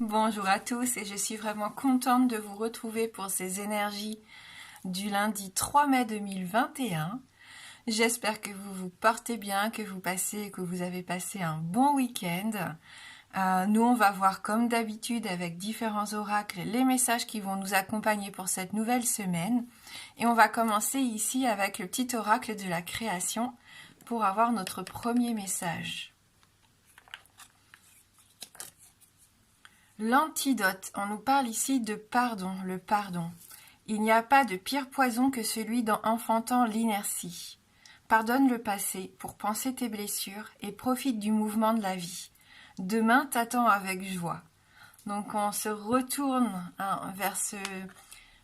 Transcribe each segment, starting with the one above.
Bonjour à tous et je suis vraiment contente de vous retrouver pour ces énergies du lundi 3 mai 2021. J'espère que vous vous portez bien, que vous avez passé un bon week-end. Nous, on va voir comme d'habitude avec différents oracles les messages qui vont nous accompagner pour cette nouvelle semaine. Et on va commencer ici avec le petit oracle de la création pour avoir notre premier message. L'antidote, on nous parle ici de pardon, le pardon. Il n'y a pas de pire poison que celui d'enfantant l'inertie. Pardonne le passé pour panser tes blessures et profite du mouvement de la vie. Demain t'attend avec joie. Donc on se retourne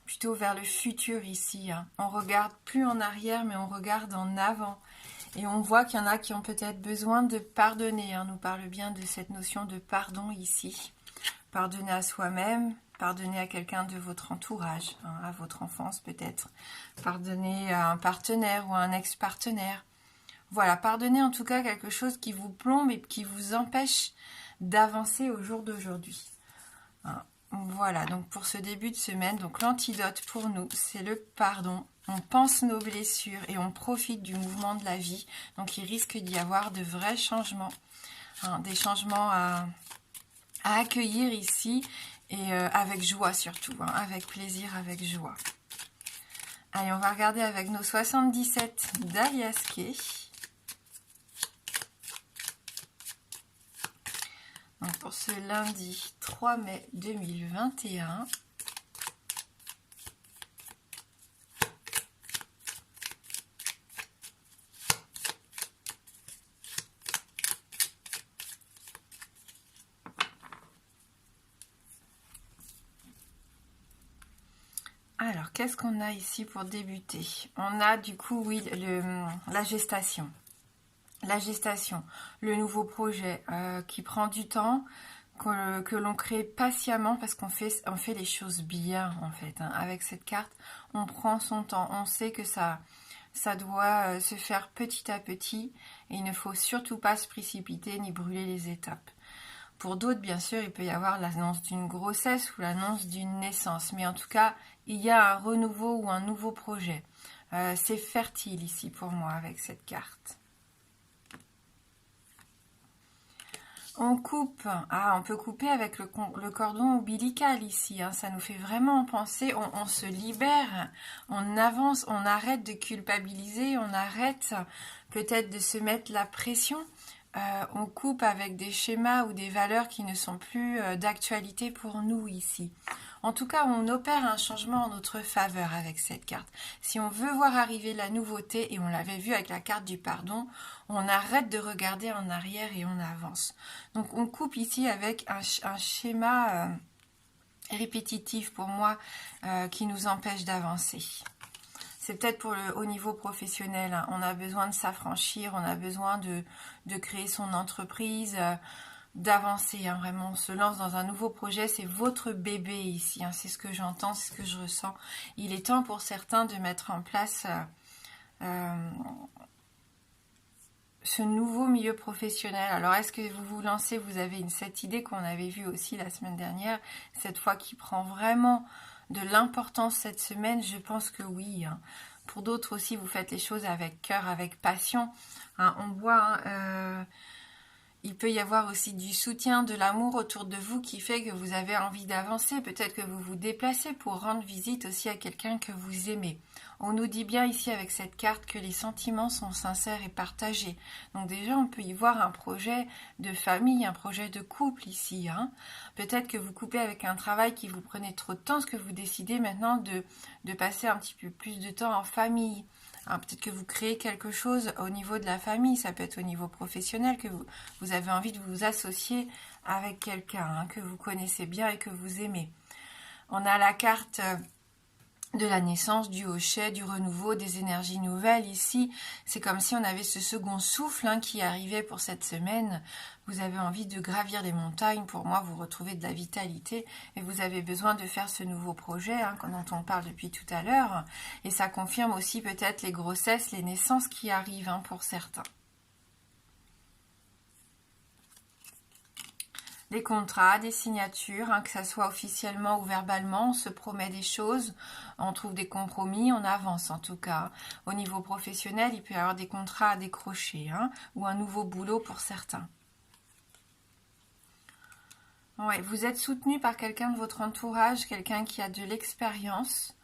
plutôt vers le futur ici. On regarde plus en arrière mais on regarde en avant. Et on voit qu'il y en a qui ont peut-être besoin de pardonner. On nous parle bien de cette notion de pardon ici. Pardonner à soi-même, pardonner à quelqu'un de votre entourage, à votre enfance peut-être. Pardonner à un partenaire ou à un ex-partenaire. Voilà, pardonner en tout cas quelque chose qui vous plombe et qui vous empêche d'avancer au jour d'aujourd'hui. Voilà, donc pour ce début de semaine, donc l'antidote pour nous, c'est le pardon. On pense nos blessures et on profite du mouvement de la vie. Donc il risque d'y avoir de vrais changements, des changements à accueillir ici et avec joie surtout, avec plaisir, avec joie. Allez, on va regarder avec nos 77 d'Aliaské. Donc pour ce lundi 3 mai 2021. Alors, qu'est-ce qu'on a ici pour débuter? On a du coup, oui, la gestation. La gestation, le nouveau projet qui prend du temps, que l'on crée patiemment parce qu'on fait les choses bien en fait. Avec cette carte, on prend son temps. On sait que ça doit se faire petit à petit et il ne faut surtout pas se précipiter ni brûler les étapes. Pour d'autres, bien sûr, il peut y avoir l'annonce d'une grossesse ou l'annonce d'une naissance. Mais en tout cas, il y a un renouveau ou un nouveau projet. C'est fertile ici pour moi avec cette carte. On coupe. On peut couper avec le cordon ombilical ici. Ça nous fait vraiment penser. On se libère. On avance. On arrête de culpabiliser. On arrête peut-être de se mettre la pression. On coupe avec des schémas ou des valeurs qui ne sont plus d'actualité pour nous ici. En tout cas, on opère un changement en notre faveur avec cette carte. Si on veut voir arriver la nouveauté, et on l'avait vu avec la carte du pardon, on arrête de regarder en arrière et on avance. Donc on coupe ici avec un schéma répétitif pour moi qui nous empêche d'avancer. C'est peut-être au niveau professionnel. On a besoin de s'affranchir, on a besoin de créer son entreprise, d'avancer. Vraiment, on se lance dans un nouveau projet. C'est votre bébé ici. C'est ce que j'entends, c'est ce que je ressens. Il est temps pour certains de mettre en place ce nouveau milieu professionnel. Alors, est-ce que vous vous lancez? Vous avez cette idée qu'on avait vue aussi la semaine dernière, cette fois qui prend vraiment de l'importance cette semaine? Je pense que oui. Pour d'autres aussi, vous faites les choses avec cœur, avec passion. On voit, il peut y avoir aussi du soutien, de l'amour autour de vous qui fait que vous avez envie d'avancer. Peut-être que vous vous déplacez pour rendre visite aussi à quelqu'un que vous aimez. On nous dit bien ici avec cette carte que les sentiments sont sincères et partagés. Donc déjà, on peut y voir un projet de famille, un projet de couple ici. Peut-être que vous coupez avec un travail qui vous prenait trop de temps, ce que vous décidez maintenant de passer un petit peu plus de temps en famille. Peut-être que vous créez quelque chose au niveau de la famille, ça peut être au niveau professionnel, que vous avez envie de vous associer avec quelqu'un que vous connaissez bien et que vous aimez. On a la carte de la naissance, du hochet, du renouveau, des énergies nouvelles. Ici, c'est comme si on avait ce second souffle qui arrivait pour cette semaine. Vous avez envie de gravir les montagnes. Pour moi, vous retrouvez de la vitalité et vous avez besoin de faire ce nouveau projet dont on parle depuis tout à l'heure. Et ça confirme aussi peut-être les grossesses, les naissances qui arrivent pour certains. Des contrats, des signatures, hein, que ça soit officiellement ou verbalement, on se promet des choses, on trouve des compromis, on avance en tout cas. Au niveau professionnel, il peut y avoir des contrats à décrocher, hein, ou un nouveau boulot pour certains. Ouais, vous êtes soutenu par quelqu'un de votre entourage, quelqu'un qui a de l'expérience,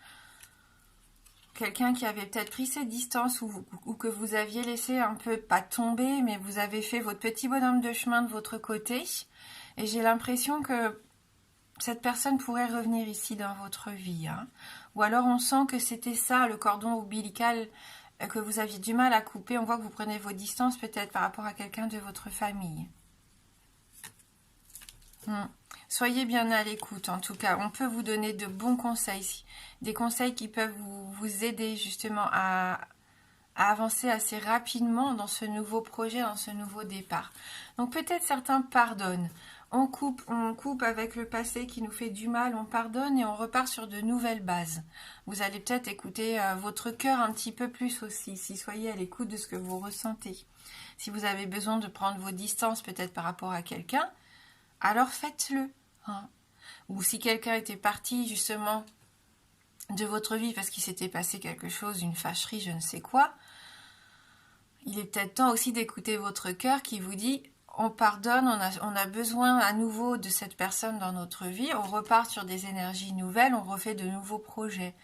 quelqu'un qui avait peut-être pris ses distances ou que vous aviez laissé un peu, pas tomber, mais vous avez fait votre petit bonhomme de chemin de votre côté. Et j'ai l'impression que cette personne pourrait revenir ici dans votre vie. Hein. Ou alors on sent que c'était ça, le cordon ombilical que vous aviez du mal à couper. On voit que vous prenez vos distances peut-être par rapport à quelqu'un de votre famille. Soyez bien à l'écoute, en tout cas. On peut vous donner de bons conseils. Des conseils qui peuvent vous aider justement à avancer assez rapidement dans ce nouveau projet, dans ce nouveau départ. Donc peut-être certains pardonnent. On coupe avec le passé qui nous fait du mal, on pardonne et on repart sur de nouvelles bases. Vous allez peut-être écouter votre cœur un petit peu plus aussi, si soyez à l'écoute de ce que vous ressentez. Si vous avez besoin de prendre vos distances peut-être par rapport à quelqu'un, alors faites-le. Hein. Ou si quelqu'un était parti justement de votre vie parce qu'il s'était passé quelque chose, une fâcherie, je ne sais quoi, il est peut-être temps aussi d'écouter votre cœur qui vous dit on pardonne, on a besoin à nouveau de cette personne dans notre vie, on repart sur des énergies nouvelles, on refait de nouveaux projets,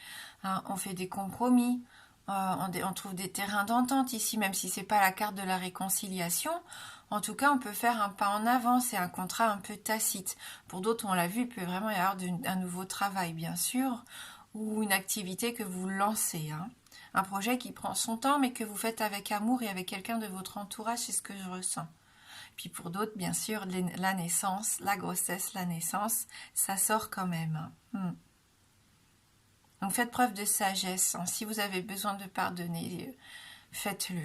hein, on fait des compromis, on trouve des terrains d'entente ici, même si c'est pas la carte de la réconciliation. En tout cas, on peut faire un pas en avant, c'est un contrat un peu tacite. Pour d'autres, on l'a vu, il peut vraiment y avoir un nouveau travail, bien sûr, ou une activité que vous lancez. Hein. Un projet qui prend son temps, mais que vous faites avec amour et avec quelqu'un de votre entourage, c'est ce que je ressens. Puis pour d'autres, bien sûr, la naissance, la grossesse, la naissance, ça sort quand même. Donc faites preuve de sagesse. Hein. Si vous avez besoin de pardonner, faites-le.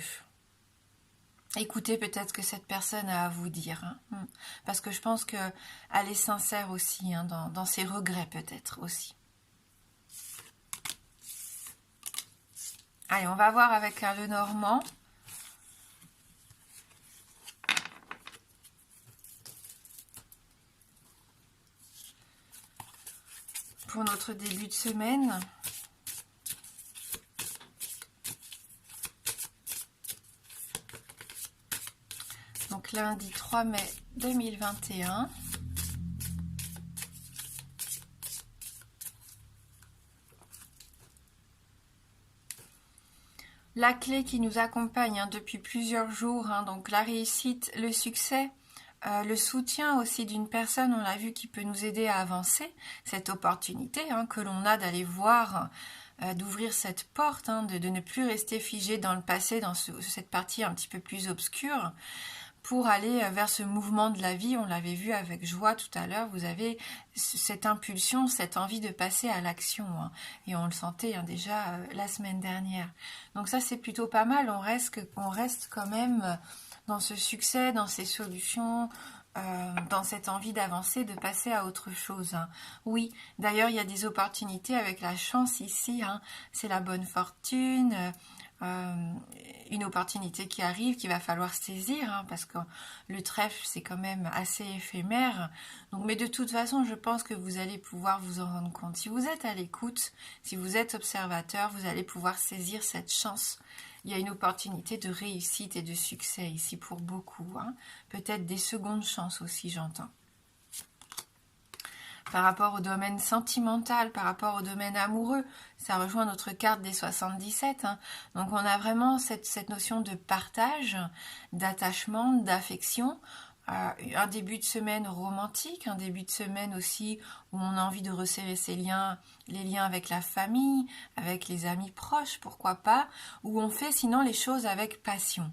Écoutez peut-être ce que cette personne a à vous dire. Hein. Parce que je pense qu'elle est sincère aussi, hein, dans ses regrets peut-être aussi. Allez, on va voir avec le Normand. Pour notre début de semaine. Donc lundi 3 mai 2021. La clé qui nous accompagne hein, depuis plusieurs jours, hein, donc la réussite, le succès, le soutien aussi d'une personne, on l'a vu, qui peut nous aider à avancer, cette opportunité hein, que l'on a d'aller voir, d'ouvrir cette porte, hein, de ne plus rester figé dans le passé, dans cette partie un petit peu plus obscure, pour aller vers ce mouvement de la vie. On l'avait vu avec joie tout à l'heure, vous avez cette impulsion, cette envie de passer à l'action, hein, et on le sentait hein, déjà la semaine dernière. Donc ça c'est plutôt pas mal, on reste quand même dans ce succès, dans ces solutions, dans cette envie d'avancer, de passer à autre chose. Hein. Oui, d'ailleurs il y a des opportunités avec la chance ici, hein, c'est la bonne fortune, une opportunité qui arrive, qu'il va falloir saisir, hein, parce que le trèfle c'est quand même assez éphémère. Donc, mais de toute façon, je pense que vous allez pouvoir vous en rendre compte. Si vous êtes à l'écoute, si vous êtes observateur, vous allez pouvoir saisir cette chance. Il y a une opportunité de réussite et de succès ici pour beaucoup. Hein. Peut-être des secondes chances aussi, j'entends. Par rapport au domaine sentimental, par rapport au domaine amoureux, ça rejoint notre carte des 77. Hein. Donc on a vraiment cette notion de partage, d'attachement, d'affection, un début de semaine romantique, un début de semaine aussi où on a envie de resserrer les liens avec la famille, avec les amis proches, pourquoi pas, où on fait sinon les choses avec passion.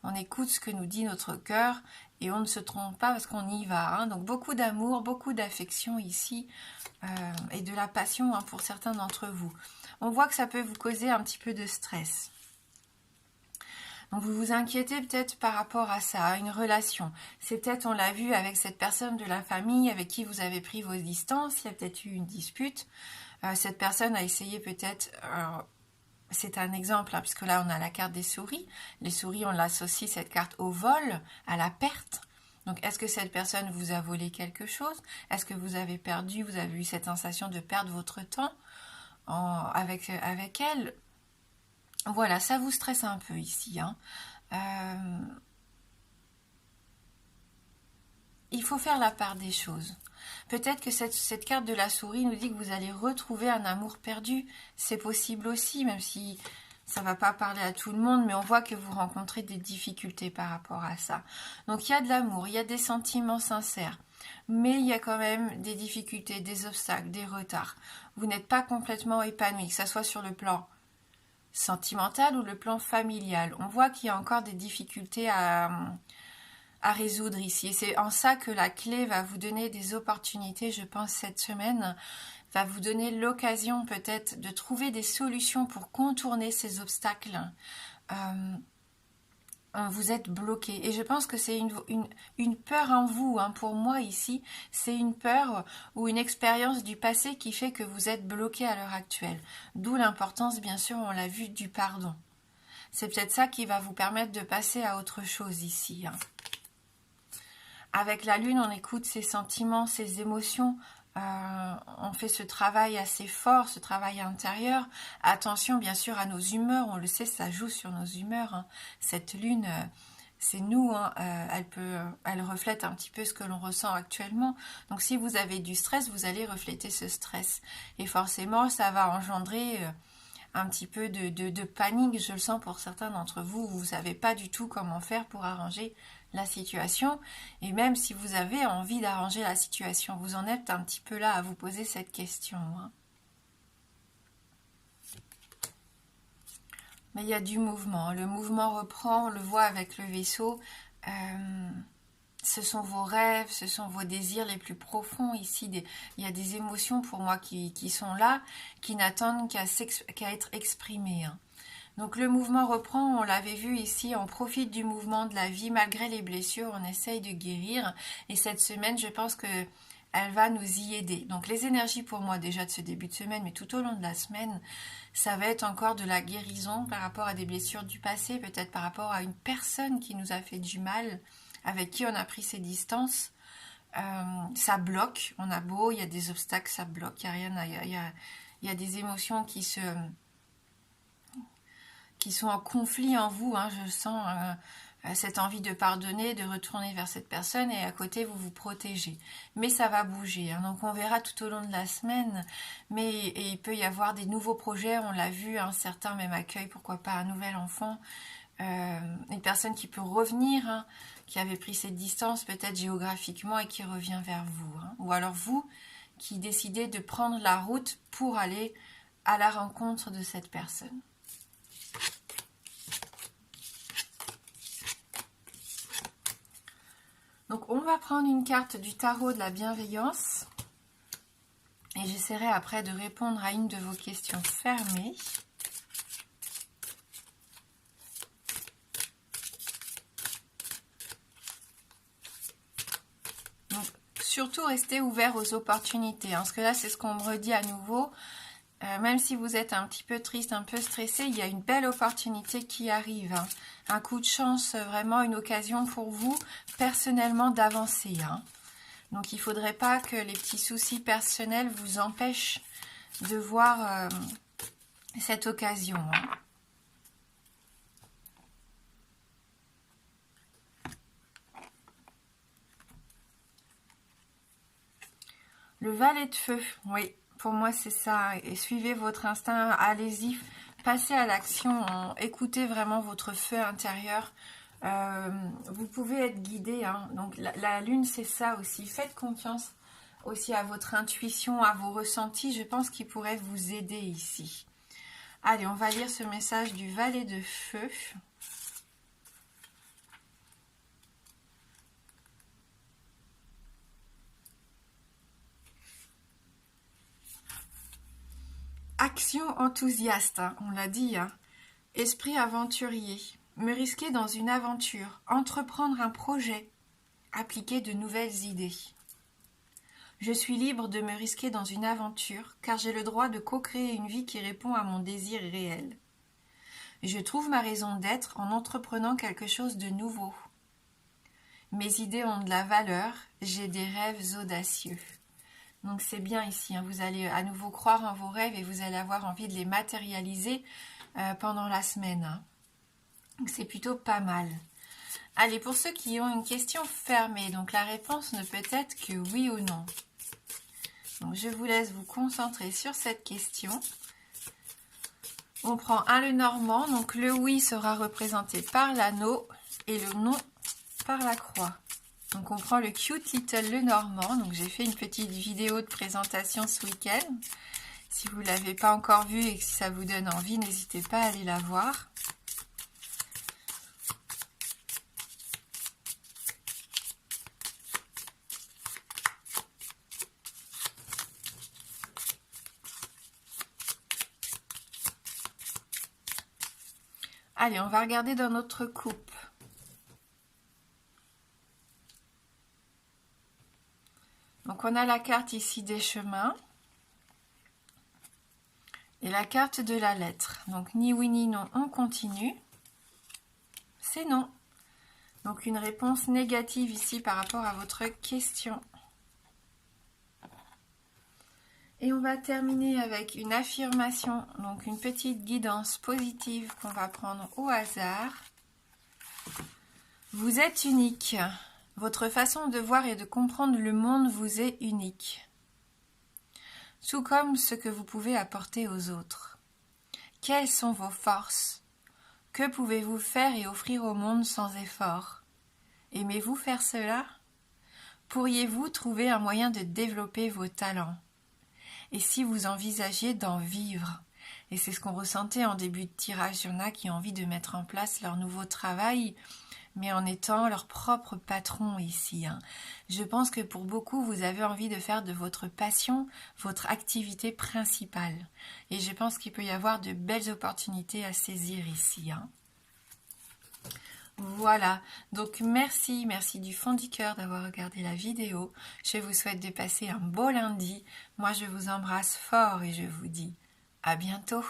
On écoute ce que nous dit notre cœur et on ne se trompe pas parce qu'on y va. Hein. Donc beaucoup d'amour, beaucoup d'affection ici et de la passion hein, pour certains d'entre vous. On voit que ça peut vous causer un petit peu de stress. Donc vous vous inquiétez peut-être par rapport à ça, à une relation. C'est peut-être, on l'a vu avec cette personne de la famille avec qui vous avez pris vos distances, il y a peut-être eu une dispute. Cette personne a essayé peut-être... c'est un exemple, hein, puisque là on a la carte des souris. Les souris, on l'associe cette carte au vol, à la perte. Donc, est-ce que cette personne vous a volé quelque chose? Est-ce que vous avez perdu, vous avez eu cette sensation de perdre votre temps avec elle? Voilà, ça vous stresse un peu ici, hein. Il faut faire la part des choses. Peut-être que cette carte de la souris nous dit que vous allez retrouver un amour perdu. C'est possible aussi, même si ça ne va pas parler à tout le monde, mais on voit que vous rencontrez des difficultés par rapport à ça. Donc il y a de l'amour, il y a des sentiments sincères, mais il y a quand même des difficultés, des obstacles, des retards. Vous n'êtes pas complètement épanoui, que ce soit sur le plan sentimental ou le plan familial. On voit qu'il y a encore des difficultés à résoudre ici. Et c'est en ça que la clé va vous donner des opportunités, je pense, cette semaine, va vous donner l'occasion peut-être de trouver des solutions pour contourner ces obstacles. Vous êtes bloqué. Et je pense que c'est une peur en vous. Hein. Pour moi, ici, c'est une peur ou une expérience du passé qui fait que vous êtes bloqué à l'heure actuelle. D'où l'importance, bien sûr, on l'a vu, du pardon. C'est peut-être ça qui va vous permettre de passer à autre chose ici. Hein. Avec la lune, on écoute ses sentiments, ses émotions. On fait ce travail assez fort, ce travail intérieur. Attention, bien sûr, à nos humeurs. On le sait, ça joue sur nos humeurs. Hein. Cette lune, c'est nous. Hein. Elle reflète un petit peu ce que l'on ressent actuellement. Donc, si vous avez du stress, vous allez refléter ce stress. Et forcément, ça va engendrer un petit peu de panique. Je le sens pour certains d'entre vous. Vous ne savez pas du tout comment faire pour arranger la situation, et même si vous avez envie d'arranger la situation, vous en êtes un petit peu là à vous poser cette question. Hein. Mais il y a du mouvement, le mouvement reprend, on le voit avec le vaisseau, ce sont vos rêves, ce sont vos désirs les plus profonds ici, il y a des émotions pour moi qui sont là, qui n'attendent qu'à être exprimées. Hein. Donc le mouvement reprend, on l'avait vu ici, on profite du mouvement de la vie, malgré les blessures, on essaye de guérir. Et cette semaine, je pense qu'elle va nous y aider. Donc les énergies pour moi déjà de ce début de semaine, mais tout au long de la semaine, ça va être encore de la guérison par rapport à des blessures du passé, peut-être par rapport à une personne qui nous a fait du mal, avec qui on a pris ses distances. Ça bloque, on a beau, il y a des obstacles, ça bloque, il y a rien, il y a des émotions qui sont en conflit en vous, hein, je sens cette envie de pardonner, de retourner vers cette personne, et à côté vous vous protégez. Mais ça va bouger, hein, donc on verra tout au long de la semaine, et il peut y avoir des nouveaux projets, on l'a vu, hein, certains même accueillent, pourquoi pas, un nouvel enfant, une personne qui peut revenir, hein, qui avait pris cette distance peut-être géographiquement et qui revient vers vous, hein, ou alors vous qui décidez de prendre la route pour aller à la rencontre de cette personne. Donc on va prendre une carte du tarot de la bienveillance et j'essaierai après de répondre à une de vos questions fermées. Donc surtout restez ouvert aux opportunités, hein, parce que là c'est ce qu'on me redit à nouveau. Même si vous êtes un petit peu triste, un peu stressé, il y a une belle opportunité qui arrive. Hein. Un coup de chance, vraiment une occasion pour vous, personnellement, d'avancer. Hein. Donc il ne faudrait pas que les petits soucis personnels vous empêchent de voir cette occasion. Hein. Le valet de feu, oui. Pour moi, c'est ça. Et suivez votre instinct, allez-y, passez à l'action, écoutez vraiment votre feu intérieur. Vous pouvez être guidé. Hein. Donc, la lune, c'est ça aussi. Faites confiance aussi à votre intuition, à vos ressentis. Je pense qu'ils pourraient vous aider ici. Allez, on va lire ce message du valet de feu. Action enthousiaste, hein, on l'a dit. Hein. Esprit aventurier. Me risquer dans une aventure. Entreprendre un projet. Appliquer de nouvelles idées. Je suis libre de me risquer dans une aventure, car j'ai le droit de co-créer une vie qui répond à mon désir réel. Je trouve ma raison d'être en entreprenant quelque chose de nouveau. Mes idées ont de la valeur, j'ai des rêves audacieux. Donc c'est bien ici, hein, vous allez à nouveau croire en vos rêves et vous allez avoir envie de les matérialiser pendant la semaine. Hein. Donc c'est plutôt pas mal. Allez, pour ceux qui ont une question fermée, donc la réponse ne peut être que oui ou non. Donc je vous laisse vous concentrer sur cette question. On prend un le normand, donc le oui sera représenté par l'anneau et le non par la croix. Donc on prend le cute little le normand, donc j'ai fait une petite vidéo de présentation ce week-end. Si vous ne l'avez pas encore vue et que si ça vous donne envie, n'hésitez pas à aller la voir. Allez, on va regarder dans notre coupe. Donc on a la carte ici des chemins et la carte de la lettre. Donc ni oui ni non, on continue. C'est non. Donc une réponse négative ici par rapport à votre question. Et on va terminer avec une affirmation, donc une petite guidance positive qu'on va prendre au hasard. Vous êtes unique. Votre façon de voir et de comprendre le monde vous est unique. Tout comme ce que vous pouvez apporter aux autres. Quelles sont vos forces? Que pouvez-vous faire et offrir au monde sans effort? Aimez-vous faire cela? Pourriez-vous trouver un moyen de développer vos talents? Et si vous envisagiez d'en vivre? Et c'est ce qu'on ressentait en début de tirage. Il y en a qui ont envie de mettre en place leur nouveau travail, mais en étant leur propre patron ici. Hein. Je pense que pour beaucoup, vous avez envie de faire de votre passion votre activité principale. Et je pense qu'il peut y avoir de belles opportunités à saisir ici. Hein. Voilà, donc merci du fond du cœur d'avoir regardé la vidéo. Je vous souhaite de passer un beau lundi. Moi, je vous embrasse fort et je vous dis à bientôt.